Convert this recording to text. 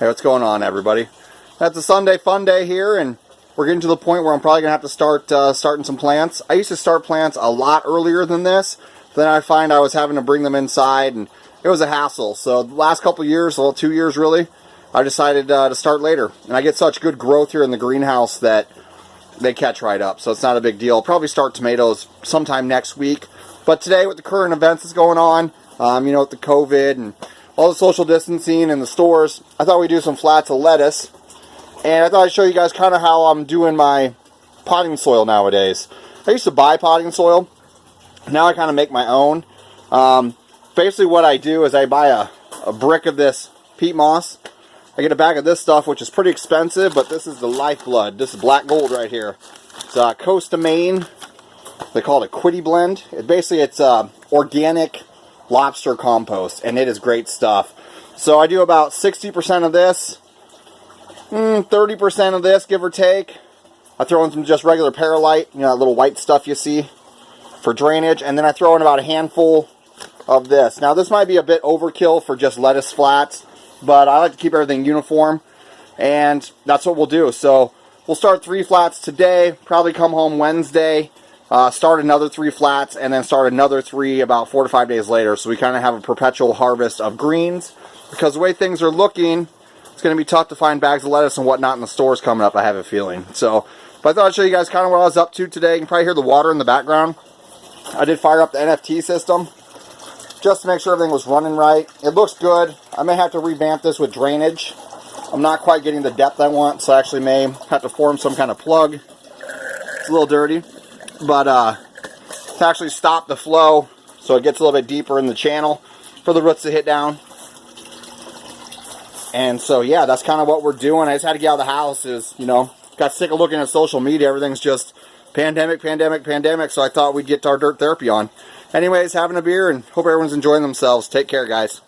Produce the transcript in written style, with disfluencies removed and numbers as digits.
Hey, what's going on, everybody? That's a Sunday fun day here, and we're getting to the point where I'm probably going to have to start starting some plants. I used to start plants a lot earlier than this. Then I find I was having to bring them inside, and it was a hassle. So the last couple years, well, 2 years really, I decided to start later. And I get such good growth here in the greenhouse that they catch right up. So it's not a big deal. I'll probably start tomatoes sometime next week. But today, with the current events that's going on, with the COVID and all the social distancing in the stores, I thought we'd do some flats of lettuce. And I thought I'd show you guys kind of how I'm doing my potting soil nowadays. I used to buy potting soil. Now I kind of make my own. Basically what I do is I buy a brick of this peat moss. I get a bag of this stuff, which is pretty expensive, but this is the lifeblood. This is black gold right here. It's Coast of Maine. They call it a Quiddy blend. It's organic lobster compost, and it is great stuff. So I do about 60% of this, 30% of this, give or take. I throw in some just regular perlite, that little white stuff you see for drainage, and then I throw in about a handful of this. Now this might be a bit overkill for just lettuce flats, but I like to keep everything uniform, and that's what we'll do. So we'll start 3 flats today, probably come home Wednesday, start another 3 flats, and then start another 3 about 4 to 5 days later. So we kind of have a perpetual harvest of greens, because the way things are looking, it's going to be tough to find bags of lettuce and whatnot in the stores coming up, I have a feeling. So, but I thought I'd show you guys kind of what I was up to today. You can probably hear the water in the background. I did fire up the NFT system just to make sure everything was running right. It looks good. I may have to revamp this with drainage. I'm not quite getting the depth I want, so I actually may have to form some kind of plug. It's a little dirty, but to actually stop the flow so it gets a little bit deeper in the channel for the roots to hit down. And so yeah, that's kind of what we're doing. I just had to get out of the house. Got sick of looking at social media. Everything's just pandemic, so I thought we'd get our dirt therapy on. Anyways, having a beer, and hope everyone's enjoying themselves. Take care, guys.